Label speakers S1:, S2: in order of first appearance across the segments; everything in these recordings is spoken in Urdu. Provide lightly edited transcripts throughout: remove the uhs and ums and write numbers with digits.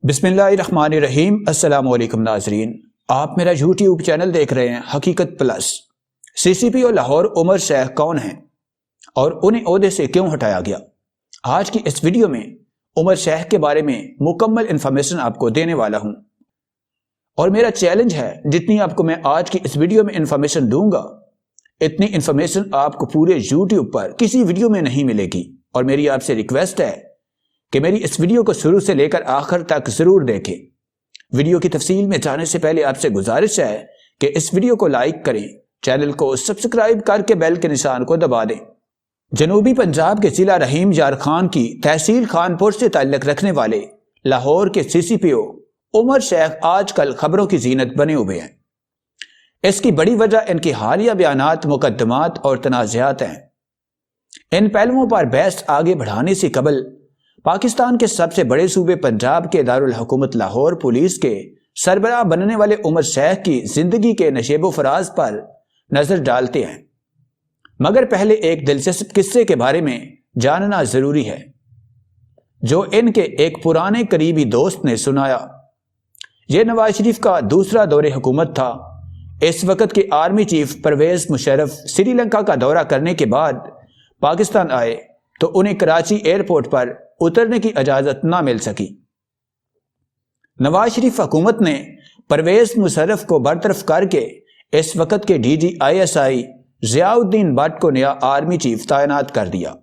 S1: بسم اللہ الرحمن الرحیم۔ السلام علیکم ناظرین، آپ میرا یوٹیوب چینل دیکھ رہے ہیں حقیقت پلس۔ سی سی پی او لاہور عمر شیخ کون ہیں اور انہیں عہدے سے کیوں ہٹایا گیا؟ آج کی اس ویڈیو میں عمر شیخ کے بارے میں مکمل انفارمیشن آپ کو دینے والا ہوں، اور میرا چیلنج ہے جتنی آپ کو میں آج کی اس ویڈیو میں انفارمیشن دوں گا اتنی انفارمیشن آپ کو پورے یوٹیوب پر کسی ویڈیو میں نہیں ملے گی، اور میری آپ سے ریکویسٹ ہے کہ میری اس ویڈیو کو شروع سے لے کر آخر تک ضرور دیکھیں۔ ویڈیو کی تفصیل میں جانے سے پہلے آپ سے گزارش ہے کہ اس ویڈیو کو لائک کریں، چینل کو سبسکرائب کر کے بیل کے نشان کو دبا دیں۔ جنوبی پنجاب کے ضلع رحیم یار خان کی تحصیل خانپور سے تعلق رکھنے والے لاہور کے سی سی پی او عمر شیخ آج کل خبروں کی زینت بنے ہوئے ہیں۔ اس کی بڑی وجہ ان کی حالیہ بیانات، مقدمات اور تنازعات ہیں۔ ان پہلوؤں پر بحث آگے بڑھانے سے قبل پاکستان کے سب سے بڑے صوبے پنجاب کے دارالحکومت لاہور پولیس کے سربراہ بننے والے عمر شیخ کی زندگی کے نشیب و فراز پر نظر ڈالتے ہیں، مگر پہلے ایک دلچسپ قصے کے بارے میں جاننا ضروری ہے جو ان کے ایک پرانے قریبی دوست نے سنایا۔ یہ نواز شریف کا دوسرا دور حکومت تھا۔ اس وقت کے آرمی چیف پرویز مشرف سری لنکا کا دورہ کرنے کے بعد پاکستان آئے تو انہیں کراچی ایئرپورٹ پر اترنے کی اجازت نہ مل سکی۔ نواز شریف حکومت نے پرویز مشرف کو برطرف کر کے اس وقت کے D G I S I Zia Uddin Butt کو نیا آرمی چیف تعینات کر دیا۔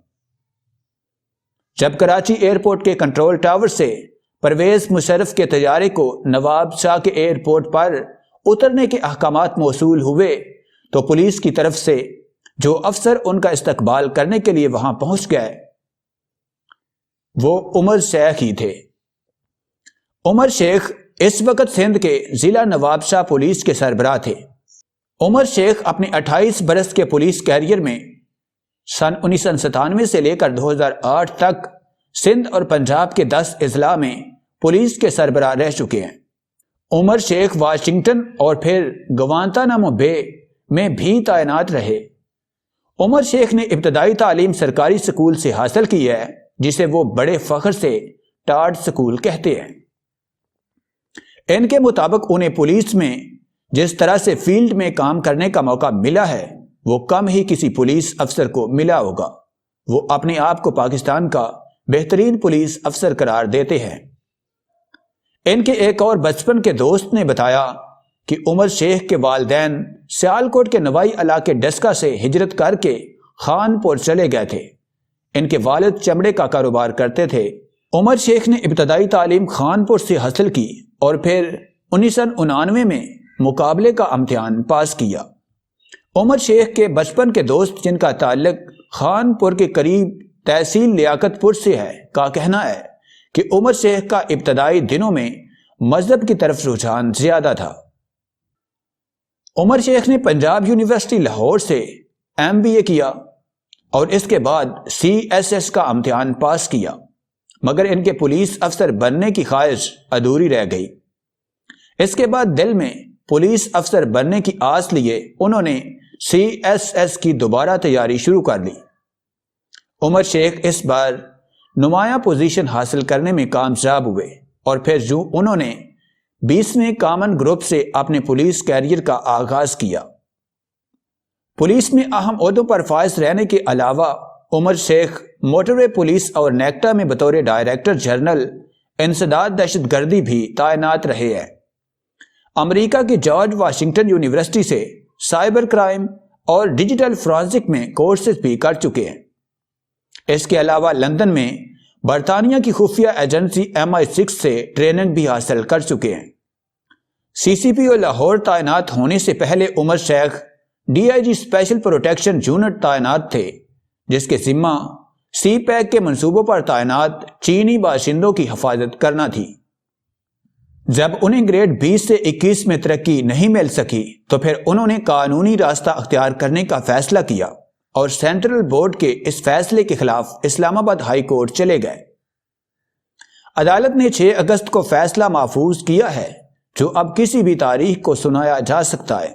S1: جب کراچی ایئرپورٹ کے کنٹرول ٹاور سے پرویز مشرف کے طیارے کو نواب شاہ کے ایئرپورٹ پر اترنے کے احکامات موصول ہوئے تو پولیس کی طرف سے جو افسر ان کا استقبال کرنے کے لیے وہاں پہنچ گئے وہ عمر شیخ ہی تھے۔ عمر شیخ اس وقت سندھ کے ضلع نواب شاہ پولیس کے سربراہ تھے۔ عمر شیخ اپنے 28 برس کے پولیس کیریئر میں سن 1997 سے لے کر 2008 تک سندھ اور پنجاب کے 10 اضلاع میں پولیس کے سربراہ رہ چکے ہیں۔ عمر شیخ واشنگٹن اور پھر گوانتانامو بے میں بھی تعینات رہے۔ عمر شیخ نے ابتدائی تعلیم سرکاری سکول سے حاصل کی ہے، جسے وہ بڑے فخر سے ٹاڈ سکول کہتے ہیں۔ ان کے مطابق انہیں پولیس میں جس طرح سے فیلڈ میں کام کرنے کا موقع ملا ہے وہ کم ہی کسی پولیس افسر کو ملا ہوگا۔ وہ اپنے آپ کو پاکستان کا بہترین پولیس افسر قرار دیتے ہیں۔ ان کے ایک اور بچپن کے دوست نے بتایا کہ عمر شیخ کے والدین سیالکوٹ کے نوائی علاقے ڈسکا سے ہجرت کر کے خانپور چلے گئے تھے۔ ان کے والد چمڑے کا کاروبار کرتے تھے۔ عمر شیخ نے ابتدائی تعلیم خانپور سے حاصل کی اور پھر 1999 میں مقابلے کا امتحان پاس کیا۔ عمر شیخ کے بچپن کے دوست جن کا تعلق خانپور کے قریب تحصیل لیاقت پور سے ہے کا کہنا ہے کہ عمر شیخ کا ابتدائی دنوں میں مذہب کی طرف رجحان زیادہ تھا۔ عمر شیخ نے پنجاب یونیورسٹی لاہور سے MBA کیا اور اس کے بعد CSS کا امتحان پاس کیا، مگر ان کے پولیس افسر بننے کی خواہش ادھوری رہ گئی۔ اس کے بعد دل میں پولیس افسر بننے کی آس لیے انہوں نے CSS کی دوبارہ تیاری شروع کر لی۔ عمر شیخ اس بار نمایاں پوزیشن حاصل کرنے میں کامیاب ہوئے اور پھر جو انہوں نے 20ویں کامن گروپ سے اپنے پولیس کیریئر کا آغاز کیا۔ پولیس میں اہم عہدوں پر فائز رہنے کے علاوہ عمر شیخ موٹروے پولیس اور نیکٹا میں بطور ڈائریکٹر جنرل انسداد دہشت گردی بھی تعینات رہے ہیں۔ امریکہ کی جارج واشنگٹن یونیورسٹی سے سائبر کرائم اور ڈیجیٹل فرانزک میں کورسز بھی کر چکے ہیں۔ اس کے علاوہ لندن میں برطانیہ کی خفیہ ایجنسی MI6 سے ٹریننگ بھی حاصل کر چکے ہیں۔ سی سی پی او لاہور تعینات ہونے سے پہلے عمر شیخ DIG اسپیشل پروٹیکشن یونٹ تعینات تھے، جس کے ذمہ سی پیک کے منصوبوں پر تعینات چینی باشندوں کی حفاظت کرنا تھی۔ جب انہیں گریڈ 20 سے 21 میں ترقی نہیں مل سکی تو پھر انہوں نے قانونی راستہ اختیار کرنے کا فیصلہ کیا اور سینٹرل بورڈ کے اس فیصلے کے خلاف اسلام آباد ہائی کورٹ چلے گئے۔ عدالت نے 6 اگست کو فیصلہ محفوظ کیا ہے جو اب کسی بھی تاریخ کو سنایا جا سکتا ہے۔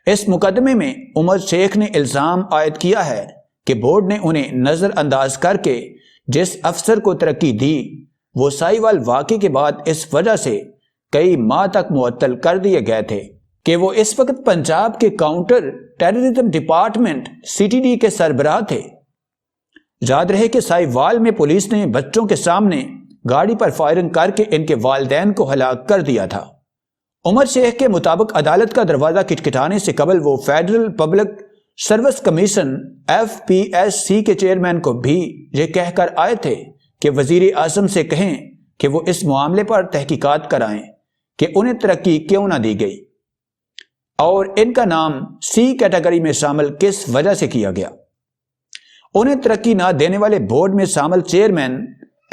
S1: اس مقدمے میں عمر شیخ نے الزام عائد کیا ہے کہ بورڈ نے انہیں نظر انداز کر کے جس افسر کو ترقی دی وہ سائی وال واقعے کے بعد اس وجہ سے کئی ماہ تک معطل کر دیے گئے تھے کہ وہ اس وقت پنجاب کے کاؤنٹر ٹیررزم ڈپارٹمنٹ CTD کے سربراہ تھے۔ یاد رہے کہ سائی وال میں پولیس نے بچوں کے سامنے گاڑی پر فائرنگ کر کے ان کے والدین کو ہلاک کر دیا تھا۔ عمر شیخ کے مطابق عدالت کا دروازہ کھٹکھٹانے سے قبل وہ federal public service commission FPSC کے چیئرمین کو بھی یہ کہہ کر آئے تھے کہ وزیر اعظم سے کہیں کہ وہ اس معاملے پر تحقیقات کرائیں کہ انہیں ترقی کیوں نہ دی گئی اور ان کا نام C کیٹیگری میں شامل کس وجہ سے کیا گیا۔ انہیں ترقی نہ دینے والے بورڈ میں شامل چیئرمین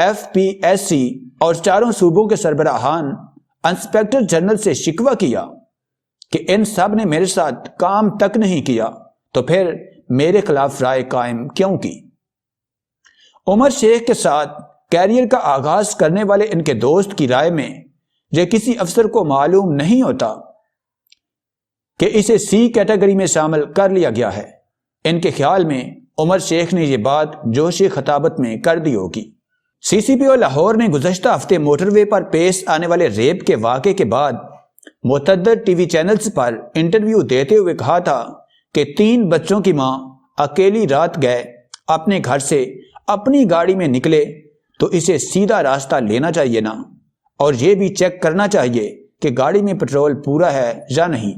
S1: FPSC اور چاروں صوبوں کے سربراہان انسپیکٹر جنرل سے شکوہ کیا کہ ان سب نے میرے ساتھ کام تک نہیں کیا تو پھر میرے خلاف رائے قائم کیوں کی۔ عمر شیخ کے ساتھ کیریئر کا آغاز کرنے والے ان کے دوست کی رائے میں یہ کسی افسر کو معلوم نہیں ہوتا کہ اسے C کیٹیگری میں شامل کر لیا گیا ہے۔ ان کے خیال میں عمر شیخ نے یہ بات جوش خطابت میں کر دی ہوگی۔ CCPO لاہور نے گزشتہ ہفتے موٹر وے پر پیش آنے والے ریپ کے واقعے کے بعد متعدد TV چینلز پر انٹرویو دیتے ہوئے کہا تھا کہ 3 بچوں کی ماں اکیلی رات گئے اپنے گھر سے اپنی گاڑی میں نکلے تو اسے سیدھا راستہ لینا چاہیے نا، اور یہ بھی چیک کرنا چاہیے کہ گاڑی میں پیٹرول پورا ہے یا نہیں۔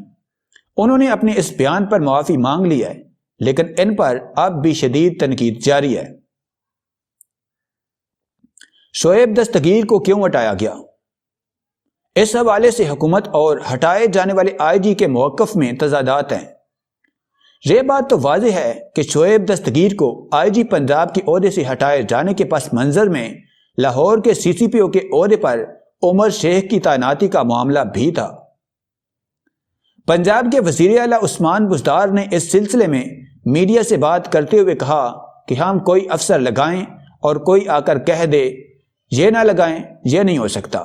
S1: انہوں نے اپنے اس بیان پر معافی مانگ لی ہے، لیکن ان پر اب بھی شدید تنقید جاری ہے۔ شعیب دستگیر کو کیوں ہٹایا گیا؟ اس حوالے سے حکومت اور ہٹائے جانے والے IG کے موقف میں تضادات ہیں۔ یہ بات تو واضح ہے کہ شعیب دستگیر کو IG پنجاب کے عہدے سے ہٹائے جانے کے پس منظر میں لاہور کے CCPO کے عہدے پر عمر شیخ کی تعیناتی کا معاملہ بھی تھا۔ پنجاب کے وزیر اعلیٰ عثمان بزدار نے اس سلسلے میں میڈیا سے بات کرتے ہوئے کہا کہ ہم کوئی افسر لگائیں اور کوئی آ کر کہہ دے یہ نہ لگائیں، یہ نہیں ہو سکتا۔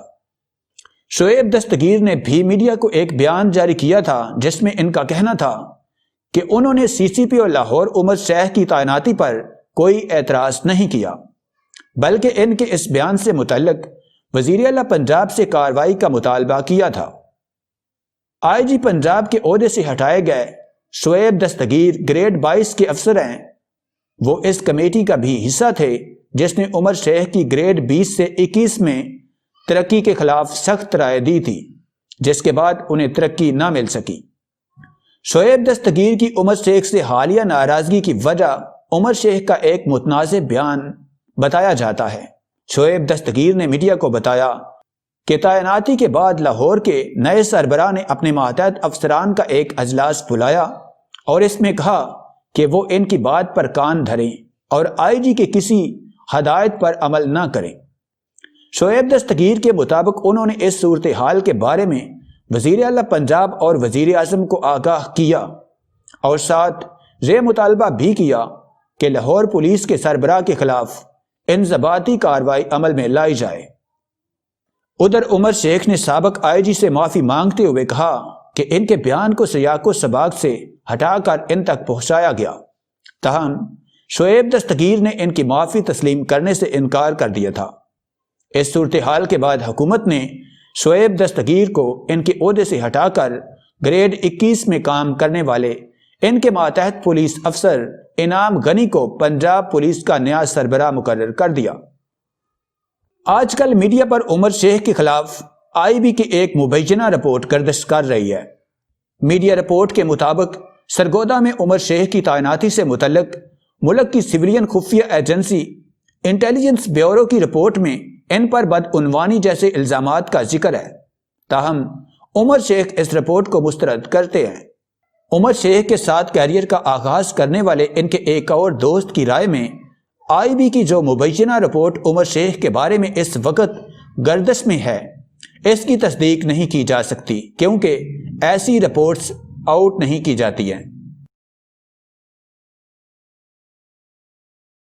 S1: شعیب دستگیر نے بھی میڈیا کو ایک بیان جاری کیا تھا جس میں ان کا کہنا تھا کہ انہوں نے CCPO لاہور عمر شیخ کی تعیناتی پر کوئی اعتراض نہیں کیا، بلکہ ان کے اس بیان سے متعلق وزیر اعلیٰ پنجاب سے کارروائی کا مطالبہ کیا تھا۔ IG پنجاب کے عہدے سے ہٹائے گئے شعیب دستگیر گریڈ 22 کے افسر ہیں۔ وہ اس کمیٹی کا بھی حصہ تھے جس نے عمر شیخ کی گریڈ 20 سے 21 میں ترقی کے خلاف سخت رائے دی تھی، جس کے بعد انہیں ترقی نہ مل سکی۔ شعیب دستگیر کی عمر شیخ سے حالیہ ناراضگی کی وجہ عمر شیخ کا ایک متنازع بیان بتایا جاتا ہے۔ شعیب دستگیر نے میڈیا کو بتایا کہ تعیناتی کے بعد لاہور کے نئے سربراہ نے اپنے ماتحت افسران کا ایک اجلاس بلایا اور اس میں کہا کہ وہ ان کی بات پر کان دھریں اور IG کے کسی ہدایت پر عمل نہ کریں۔ شعیب دستگیر کے مطابق انہوں نے اس صورتحال کے بارے میں وزیر اعلیٰ پنجاب اور وزیر اعظم کو آگاہ کیا اور ساتھ یہ مطالبہ بھی کیا کہ لاہور پولیس کے سربراہ کے خلاف انضباطی کارروائی عمل میں لائی جائے۔ ادھر عمر شیخ نے سابق IG سے معافی مانگتے ہوئے کہا کہ ان کے بیان کو سیاق و سباق سے ہٹا کر ان تک پہنچایا گیا، تاہم شعیب دستگیر نے ان کی معافی تسلیم کرنے سے انکار کر دیا تھا۔ اس صورتحال کے بعد حکومت نے شعیب دستگیر کو ان کے عہدے سے ہٹا کر گریڈ 21 میں کام کرنے والے ان کے ماتحت پولیس افسر انعام غنی کو پنجاب پولیس کا نیا سربراہ مقرر کر دیا۔ آج کل میڈیا پر عمر شیخ کے خلاف IB کی ایک مبینہ رپورٹ گردش کر رہی ہے۔ میڈیا رپورٹ کے مطابق سرگودا میں عمر شیخ کی تعیناتی سے متعلق ملک کی سویلین خفیہ ایجنسی انٹیلیجنس بیورو کی رپورٹ میں ان پر بدعنوانی جیسے الزامات کا ذکر ہے، تاہم عمر شیخ اس رپورٹ کو مسترد کرتے ہیں۔ عمر شیخ کے ساتھ کیریئر کا آغاز کرنے والے ان کے ایک اور دوست کی رائے میں IB کی جو مبینہ رپورٹ عمر شیخ کے بارے میں اس وقت گردش میں ہے، اس کی تصدیق نہیں کی جا سکتی کیونکہ ایسی رپورٹس آؤٹ نہیں کی جاتی ہیں۔